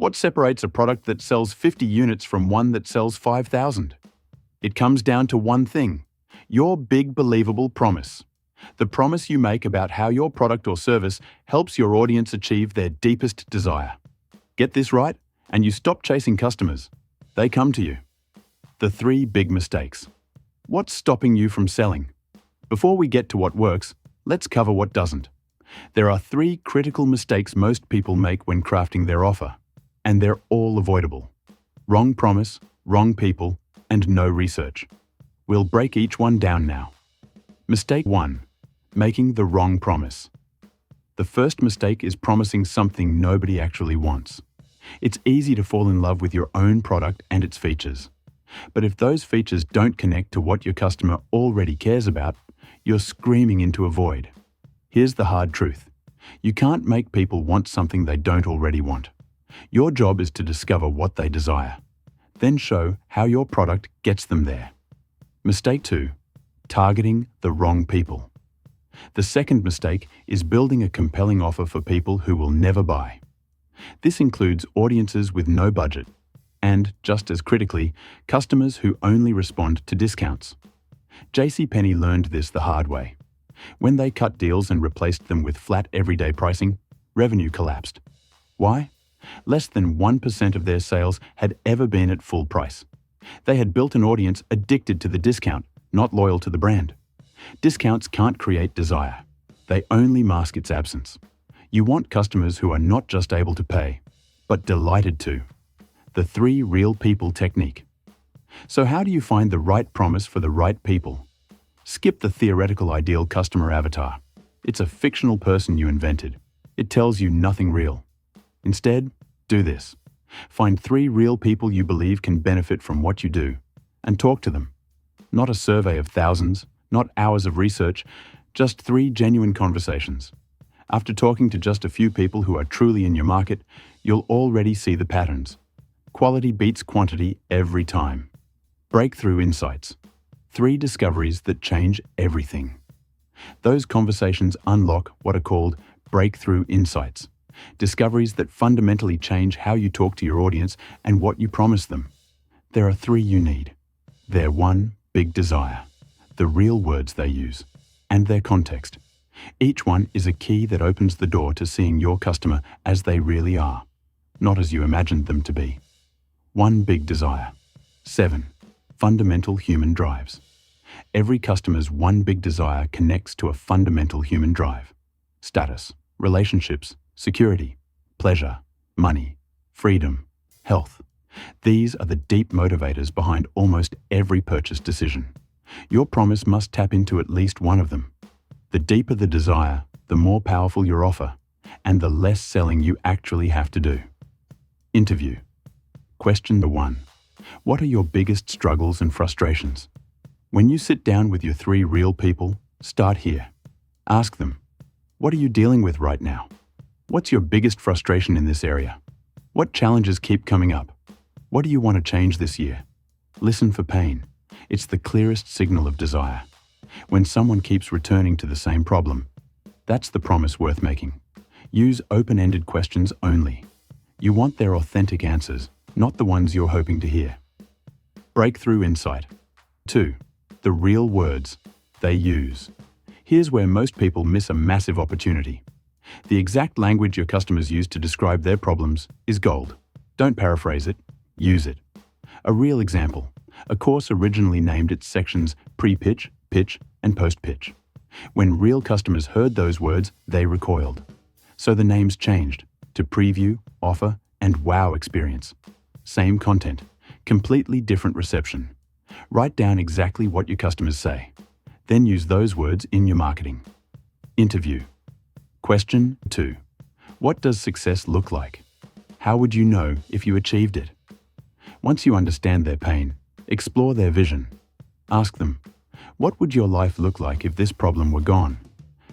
What separates a product that sells 50 units from one that sells 5,000? It comes down to one thing: your big believable promise. The promise you make about how your product or service helps your audience achieve their deepest desire. Get this right, and you stop chasing customers. They come to you. The 3 big mistakes. What's stopping you from selling? Before we get to what works, let's cover what doesn't. There are 3 critical mistakes most people make when crafting their offer, and they're all avoidable. Wrong promise, wrong people, and no research. We'll break each one down now. Mistake 1. Making the wrong promise. The first mistake is promising something nobody actually wants. It's easy to fall in love with your own product and its features. But if those features don't connect to what your customer already cares about, you're screaming into a void. Here's the hard truth. You can't make people want something they don't already want. Your job is to discover what they desire, then show how your product gets them there. Mistake 2. Targeting the wrong people. The second mistake is building a compelling offer for people who will never buy. This includes audiences with no budget and, just as critically, customers who only respond to discounts. JCPenney learned this the hard way. When they cut deals and replaced them with flat everyday pricing, revenue collapsed. Why? Less than 1% of their sales had ever been at full price. They had built an audience addicted to the discount, not loyal to the brand. Discounts can't create desire. They only mask its absence. You want customers who are not just able to pay, but delighted to. The 3 real people technique. So how do you find the right promise for the right people? Skip the theoretical ideal customer avatar. It's a fictional person you invented. It tells you nothing real. Instead, do this. Find 3 real people you believe can benefit from what you do, and talk to them. Not a survey of thousands, not hours of research, just 3 genuine conversations. After talking to just a few people who are truly in your market, you'll already see the patterns. Quality beats quantity every time. Breakthrough insights. 3 discoveries that change everything. Those conversations unlock what are called breakthrough insights. Discoveries that fundamentally change how you talk to your audience and what you promise them. There are 3 you need. Their one big desire, the real words they use, and their context. Each one is a key that opens the door to seeing your customer as they really are, not as you imagined them to be. One big desire. 7. Fundamental human drives. Every customer's one big desire connects to a fundamental human drive. Status, relationships, security, pleasure, money, freedom, health. These are the deep motivators behind almost every purchase decision. Your promise must tap into at least one of them. The deeper the desire, the more powerful your offer, and the less selling you actually have to do. Interview. Question 1. What are your biggest struggles and frustrations? When you sit down with your 3 real people, start here. Ask them, what are you dealing with right now? What's your biggest frustration in this area? What challenges keep coming up? What do you want to change this year? Listen for pain. It's the clearest signal of desire. When someone keeps returning to the same problem, that's the promise worth making. Use open-ended questions only. You want their authentic answers, not the ones you're hoping to hear. Breakthrough insight. 2. The real words they use. Here's where most people miss a massive opportunity. The exact language your customers use to describe their problems is gold. Don't paraphrase it, use it. A real example. A course originally named its sections pre-pitch, pitch, and post-pitch. When real customers heard those words, they recoiled. So the names changed to preview, offer, and wow experience. Same content, completely different reception. Write down exactly what your customers say. Then use those words in your marketing. Interview. Question 2. What does success look like? How would you know if you achieved it? Once you understand their pain, explore their vision. Ask them, what would your life look like if this problem were gone?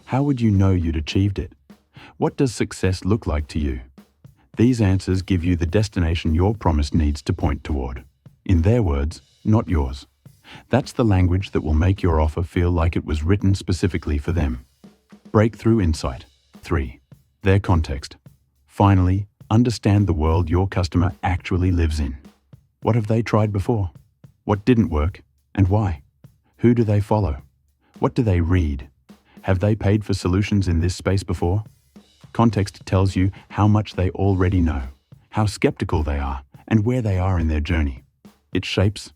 How would you know you'd achieved it? What does success look like to you? These answers give you the destination your promise needs to point toward. In their words, not yours. That's the language that will make your offer feel like it was written specifically for them. Breakthrough insight. 3. Their context. Finally, Understand the world your customer actually lives in. What have they tried before? What didn't work, and why? Who do they follow? What do they read? Have they paid for solutions in this space before? Context tells you how much they already know, how skeptical they are, and where they are in their journey. It shapes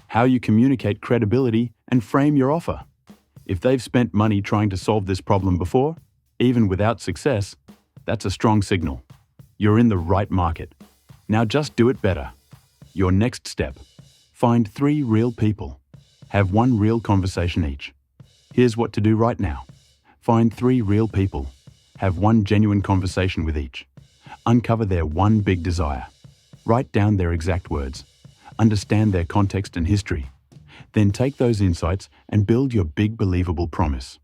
how you communicate credibility and frame your offer. If they've spent money trying to solve this problem before, even without success, that's a strong signal. You're in the right market. Now just do it better. Your next step: find 3 real people. Have 1 real conversation each. Here's what to do right now. Find 3 real people. Have 1 genuine conversation with each. Uncover their one big desire. Write down their exact words. Understand their context and history. Then take those insights and build your big believable promise.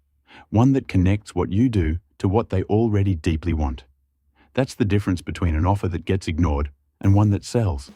One that connects what you do to what they already deeply want. That's the difference between an offer that gets ignored and one that sells.